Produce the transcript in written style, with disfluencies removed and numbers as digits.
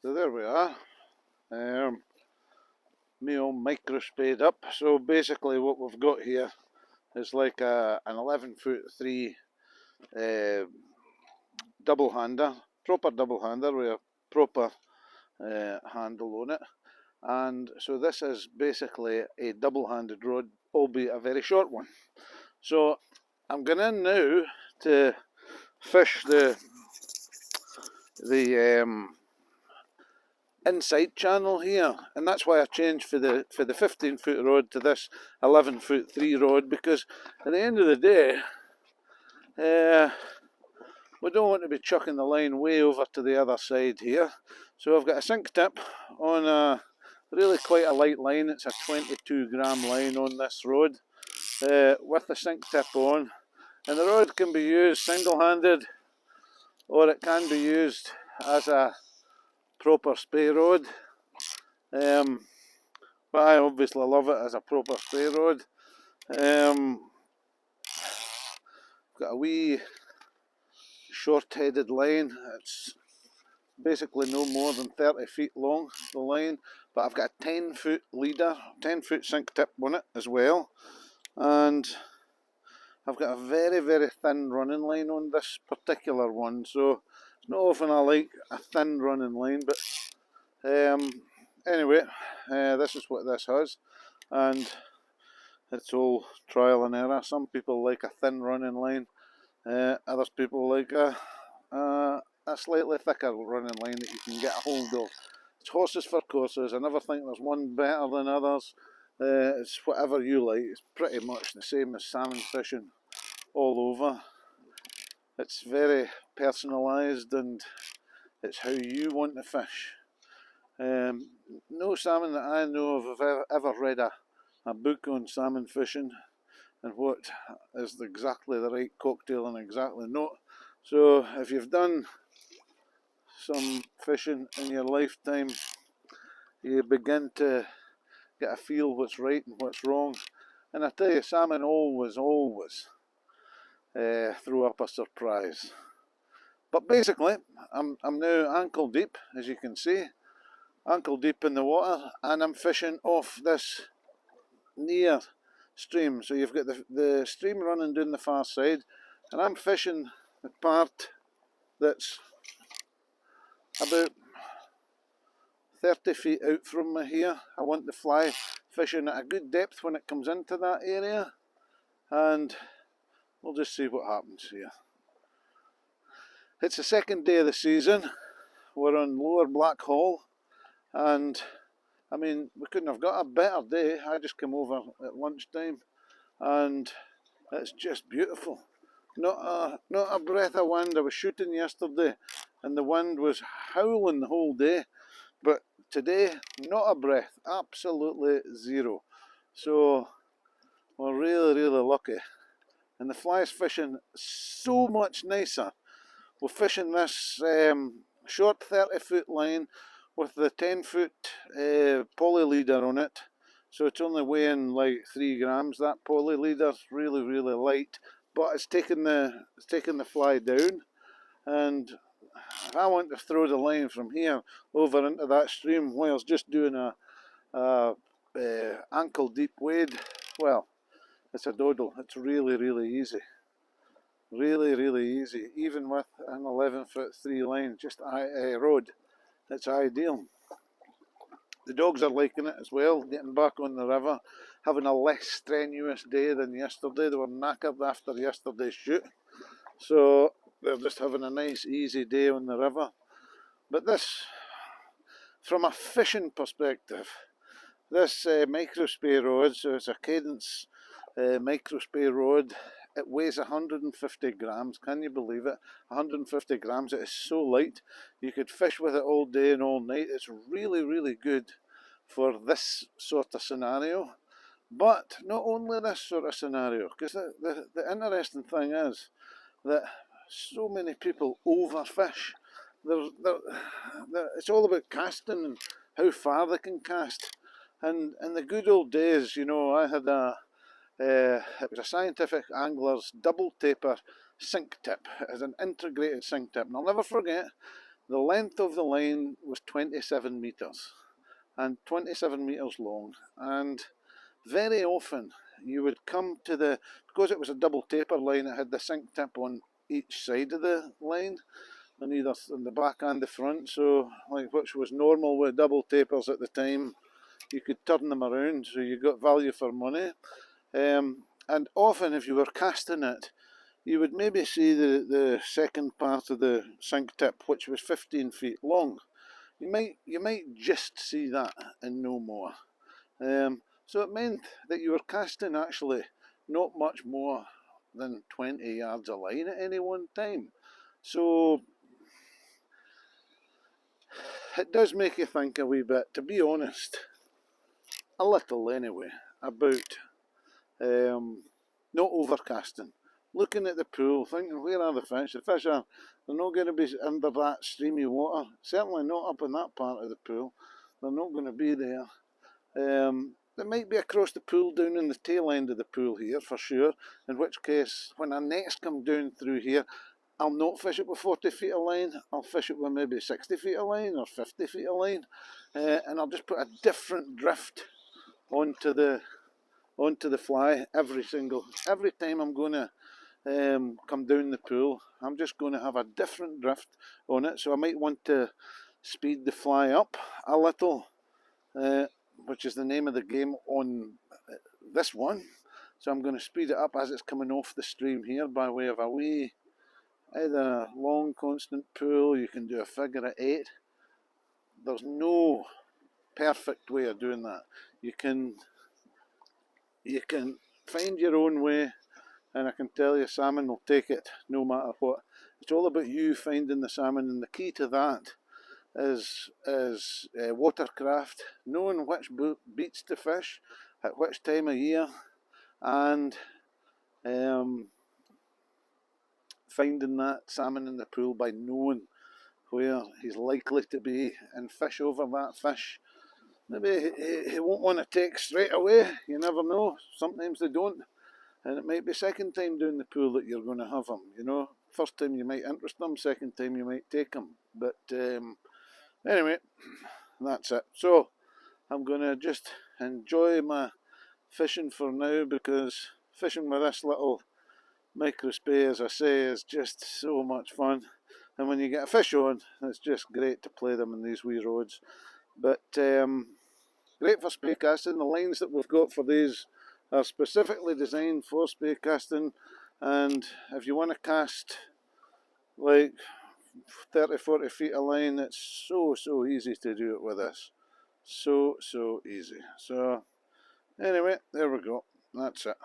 So there we are. Me all microspeyed up. So basically what we've got here is like an 11'3" double hander, proper double hander with a proper handle on it. And so this is basically a double-handed rod, albeit a very short one. So I'm going in now to fish the inside channel here, and that's why I changed for the 15-foot rod to this 11'3" rod, because at the end of the day we don't want to be chucking the line way over to the other side here. So I've got a sink tip on a really quite a light line. It's a 22-gram line on this rod with the sink tip on, and the rod can be used single-handed or it can be used as a proper Spey rod, but I obviously love it as a proper Spey rod. Got a wee short-headed line. It's basically no more than 30 feet long, the line, but I've got a 10-foot leader, 10-foot sink tip on it as well, and I've got a very, very thin running line on this particular one, so it's not often I like a thin running line, but anyway, this is what this has, and it's all trial and error. Some people like a thin running line, other people like a slightly thicker running line that you can get a hold of. It's horses for courses. I never think there's one better than others. It's whatever you like. It's pretty much the same as salmon fishing all over. It's very personalised and it's how you want to fish. No salmon that I know of have ever read a book on salmon fishing and what is exactly the right cocktail and exactly not. So if you've done some fishing in your lifetime, you begin to get a feel what's right and what's wrong. And I tell you, salmon always throw up a surprise. But basically, I'm now ankle deep, as you can see, ankle deep in the water, and I'm fishing off this near stream. So you've got the stream running down the far side, and I'm fishing the part that's about 30 feet out from me here. I want the fly fishing at a good depth when it comes into that area, and we'll just see what happens here. It's the second day of the season. We're on Lower Black Hall, and I mean, we couldn't have got a better day. I just came over at lunchtime and it's just beautiful. Not a breath of wind. I was shooting yesterday and the wind was howling the whole day, but today not a breath, absolutely zero. So we're really, really lucky, and the fly's fishing so much nicer. We're fishing this short 30-foot line with the 10-foot poly leader on it, so it's only weighing like 3 grams. That poly leader's really, really light, but it's taking the fly down. And if I want to throw the line from here over into that stream whilst just doing a ankle deep wade, well, it's a doddle. It's really, really easy. Really, really easy, even with an 11'3" line, just a rod. It's ideal. The dogs are liking it as well, getting back on the river, having a less strenuous day than yesterday. They were knackered after yesterday's shoot, so they're just having a nice easy day on the river. But this, from a fishing perspective, this Microspey rod, so it's a Cadence Microspey rod. It weighs 150 grams, can you believe it? 150 grams, it is so light. You could fish with it all day and all night. It's really, really good for this sort of scenario. But not only this sort of scenario, because the interesting thing is that so many people overfish. It's all about casting and how far they can cast. And in the good old days, you know, I had it was a Scientific Angler's double taper sink tip. It is an integrated sink tip, and I'll never forget The length of the line was 27 metres and 27 metres long, and very often you would come to the, because it was a double taper line, it had the sink tip on each side of the line, on either on the back and the front, so like which was normal with double tapers at the time. You could turn them around, so you got value for money. And often if you were casting it, you would maybe see the second part of the sink tip, which was 15 feet long. You might just see that and no more. So it meant that you were casting actually not much more than 20 yards a line at any one time. So it does make you think a wee bit, to be honest, a little anyway, about not overcasting. Looking at the pool, thinking, where are the fish? The fish they're not going to be under that streamy water, certainly not up in that part of the pool. They're not going to be there. They might be across the pool down in the tail end of the pool here for sure, in which case when I next come down through here, I'll not fish it with 40 feet of line, I'll fish it with maybe 60 feet of line or 50 feet of line, and I'll just put a different drift onto the fly every time I'm going to come down the pool. I'm just going to have a different drift on it, so I might want to speed the fly up a little, which is the name of the game on this one. So I'm going to speed it up as it's coming off the stream here by way of a wee, either a long constant pull. You can do a figure of 8. There's no perfect way of doing that. You can find your own way, and I can tell you salmon will take it no matter what. It's all about you finding the salmon, and the key to that is watercraft, knowing which beats to fish at which time of year, and finding that salmon in the pool by knowing where he's likely to be and fish over that fish. Maybe he won't want to take straight away, you never know, sometimes they don't, and it might be second time down the pool that you're going to have them, you know. First time you might interest them, second time you might take them, but anyway, that's it. So I'm going to just enjoy my fishing for now, because fishing with this little Microspey, as I say, is just so much fun, and when you get a fish on, it's just great to play them in these wee rods. But great for spey casting. The lines that we've got for these are specifically designed for spey casting, and if you want to cast like 30-40 feet of line, it's so easy to do it with this. So easy. So anyway, there we go. That's it.